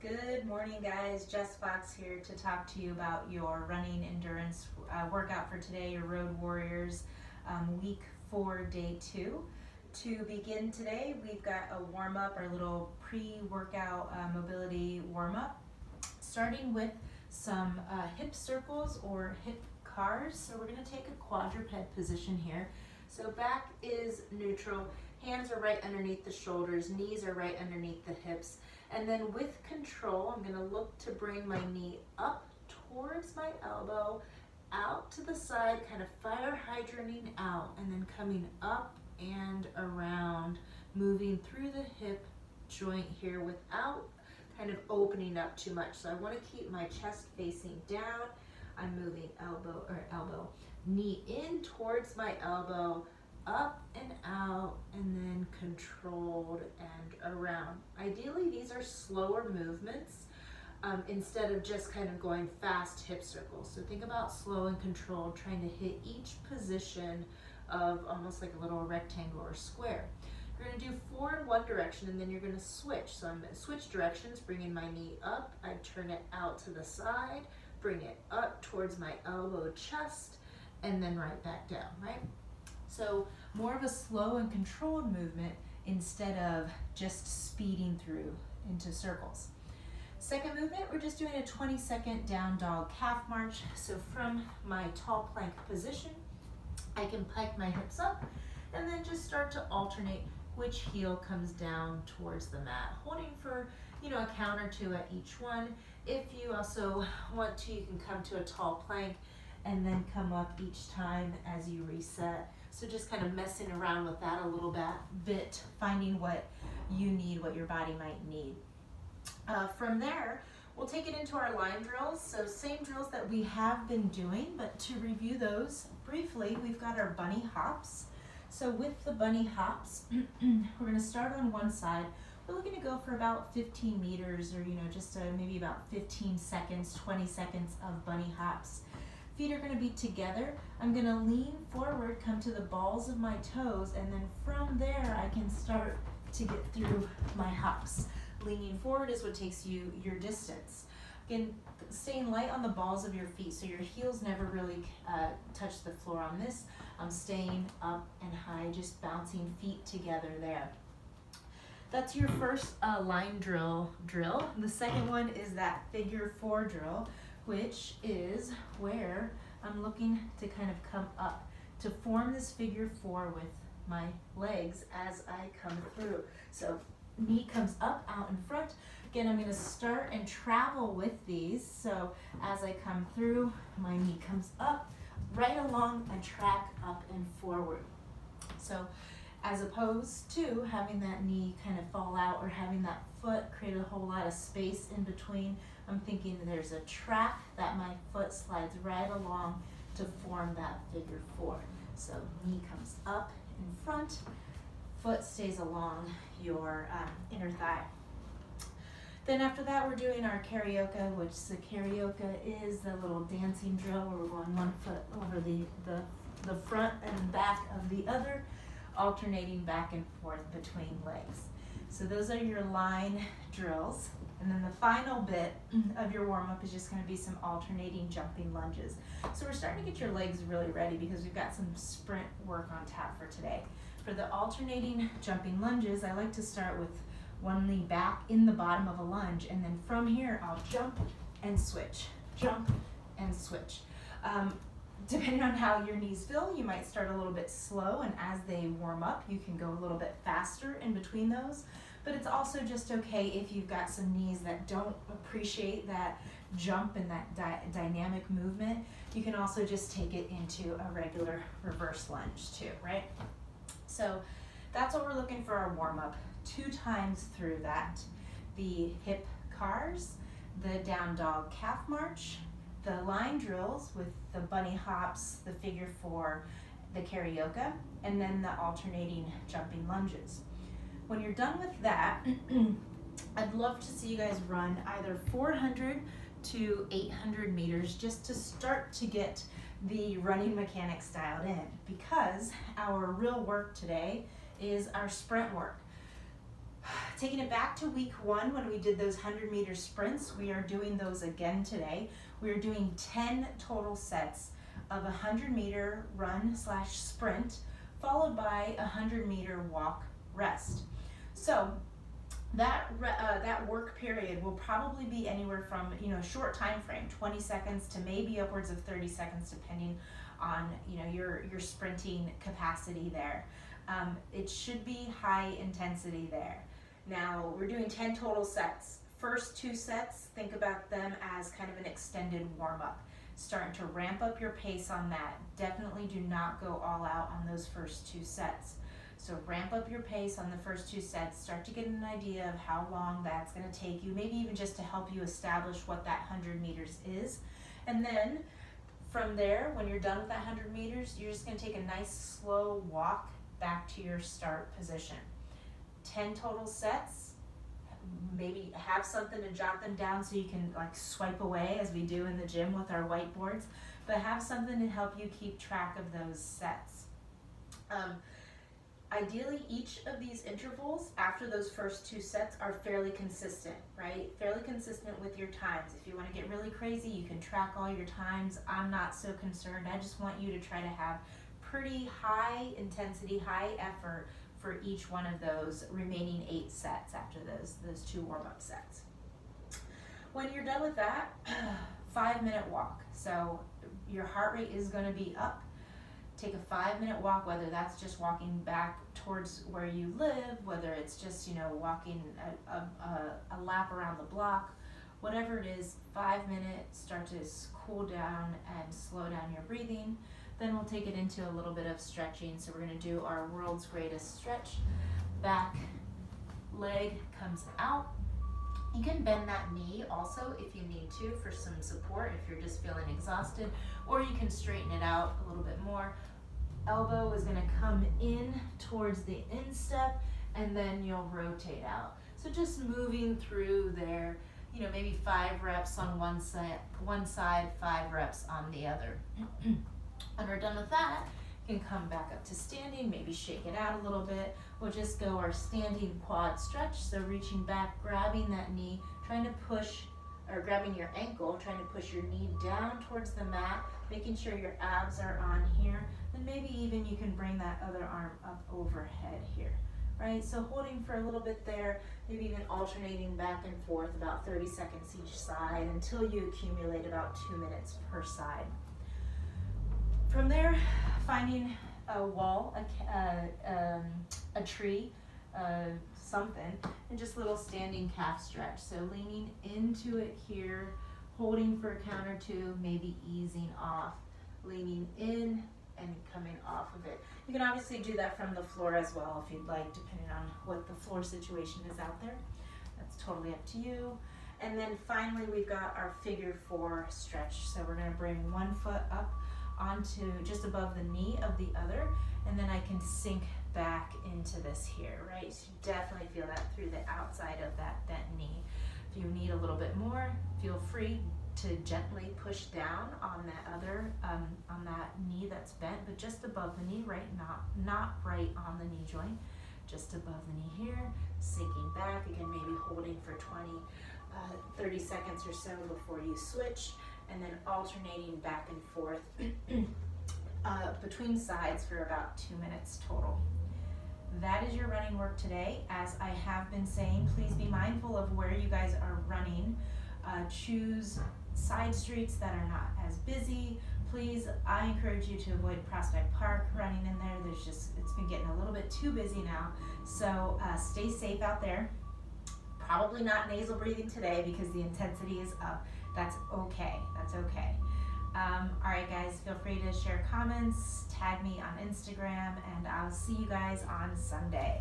Good morning, guys. Jess Fox here to talk to you about your running endurance workout for today, your Road Warriors week 4, day 2. To begin today, we've got a warm-up, our little pre-workout mobility warm-up, starting with some hip circles or hip cars. So we're going to take a quadruped position here. So back is neutral, hands are right underneath the shoulders, knees are right underneath the hips. And then with control, I'm gonna look to bring my knee up towards my elbow, out to the side, kind of fire hydranting out, and then coming up and around, moving through the hip joint here without kind of opening up too much. So I wanna keep my chest facing down. I'm moving knee in towards my elbow, up and out, and then controlled and around. Ideally, these are slower movements instead of just kind of going fast hip circles. So think about slow and controlled, trying to hit each position of almost like a little rectangle or square. You're gonna do 4 in one direction, and then you're gonna switch. So I'm gonna switch directions, bringing my knee up, I turn it out to the side, bring it up towards my elbow, chest, and then right back down, right? So more of a slow and controlled movement instead of just speeding through into circles. Second movement, we're just doing a 20-second down dog calf march. So from my tall plank position, I can pike my hips up and then just start to alternate which heel comes down towards the mat, holding for a count or 2 at each one. If you also want to, you can come to a tall plank and then come up each time as you reset. So just kind of messing around with that a little bit, finding what you need, what your body might need. From there, we'll take it into our line drills. So same drills that we have been doing, but to review those briefly, we've got our bunny hops. So with the bunny hops, we're gonna start on one side. We're looking to go for about 15 meters or just maybe about 15 seconds, 20 seconds of bunny hops. Feet are going to be together. I'm going to lean forward, come to the balls of my toes, and then from there I can start to get through my hops. Leaning forward is what takes you your distance. Again, staying light on the balls of your feet so your heels never really touch the floor on this. I'm staying up and high, just bouncing feet together there. That's your first line drill. The second one is that figure 4 drill, which is where I'm looking to kind of come up to form this figure 4 with my legs as I come through. So knee comes up, out in front. Again, I'm going to start and travel with these. So as I come through, my knee comes up, right along a track up and forward. So as opposed to having that knee kind of fall out or having that foot create a whole lot of space in between, I'm thinking there's a track that my foot slides right along to form that figure 4. So knee comes up in front, foot stays along your inner thigh. Then after that, we're doing our karaoke, which the karaoke is the little dancing drill where we're going one foot over the front and back of the other, alternating back and forth between legs. So those are your line drills. And then the final bit of your warm-up is just going to be some alternating jumping lunges. So we're starting to get your legs really ready because we've got some sprint work on tap for today. For the alternating jumping lunges, I like to start with one knee back in the bottom of a lunge, and then from here I'll jump and switch, jump and switch. Depending on how your knees feel, you might start a little bit slow, and as they warm up, you can go a little bit faster in between those. But it's also just okay if you've got some knees that don't appreciate that jump and that dynamic movement. You can also just take it into a regular reverse lunge too, right? So that's what we're looking for our warm-up. 2 times through that. The hip cars, the down dog calf march, the line drills with the bunny hops, the figure 4, the karaoke, and then the alternating jumping lunges. When you're done with that, I'd love to see you guys run either 400 to 800 meters just to start to get the running mechanics dialed in, because our real work today is our sprint work. Taking it back to week 1 when we did those 100-meter sprints, we are doing those again today. We are doing 10 total sets of a 100-meter run/sprint followed by a 100-meter walk rest. So that work period will probably be anywhere from, short time frame, 20 seconds to maybe upwards of 30 seconds depending on, your sprinting capacity there. It should be high intensity there. Now we're doing 10 total sets. First 2 sets, think about them as kind of an extended warm-up. Starting to ramp up your pace on that. Definitely do not go all out on those first 2 sets. So ramp up your pace on the first 2 sets, start to get an idea of how long that's going to take you, maybe even just to help you establish what that 100 meters is. And then from there, when you're done with that 100 meters, you're just going to take a nice slow walk back to your start position. 10 total sets. Maybe have something to jot them down so you can like swipe away as we do in the gym with our whiteboards, but have something to help you keep track of those sets. Ideally, each of these intervals after those first 2 sets are fairly consistent, right? Fairly consistent with your times. If you want to get really crazy, you can track all your times. I'm not so concerned. I just want you to try to have pretty high intensity, high effort for each one of those remaining 8 sets after those 2 warm-up sets. When you're done with that, 5-minute walk. So your heart rate is going to be up. Take a 5-minute walk, whether that's just walking back towards where you live, whether it's just, walking a lap around the block, whatever it is, 5 minutes, start to cool down and slow down your breathing. Then we'll take it into a little bit of stretching. So we're going to do our world's greatest stretch. Back leg comes out. You can bend that knee also if you need to for some support if you're just feeling exhausted, or you can straighten it out a little bit more. Elbow is going to come in towards the instep, and then you'll rotate out. So just moving through there, maybe 5 reps on one side, 5 reps on the other. When we're done with that, you can come back up to standing, maybe shake it out a little bit. We'll just go our standing quad stretch. So reaching back, grabbing that knee, trying to push, or grabbing your ankle, trying to push your knee down towards the mat, making sure your abs are on here. And maybe even you can bring that other arm up overhead here, right? So holding for a little bit there, maybe even alternating back and forth about 30 seconds each side until you accumulate about 2 minutes per side. From there, finding a wall, a tree, something, and just little standing calf stretch. So leaning into it here, holding for a count or 2, maybe easing off, leaning in and coming off of it. You can obviously do that from the floor as well if you'd like, depending on what the floor situation is out there. That's totally up to you. And then finally, we've got our figure 4 stretch. So we're going to bring one foot up onto just above the knee of the other, and then I can sink back into this here, right? So you definitely feel that through the outside of that knee. If you need a little bit more, feel free to gently push down on that other, on that knee that's bent, but just above the knee, right? Not right on the knee joint, just above the knee here, sinking back, again, maybe holding for 30 seconds or so before you switch, and then alternating back and forth between sides for about 2 minutes total. That is your running work today. As I have been saying, please be mindful of where you guys are running. Choose side streets that are not as busy. Please, I encourage you to avoid Prospect Park running in there. It's been getting a little bit too busy now. So stay safe out there. Probably not nasal breathing today because the intensity is up. That's okay. That's okay. All right, guys, feel free to share comments, tag me on Instagram, and I'll see you guys on Sunday.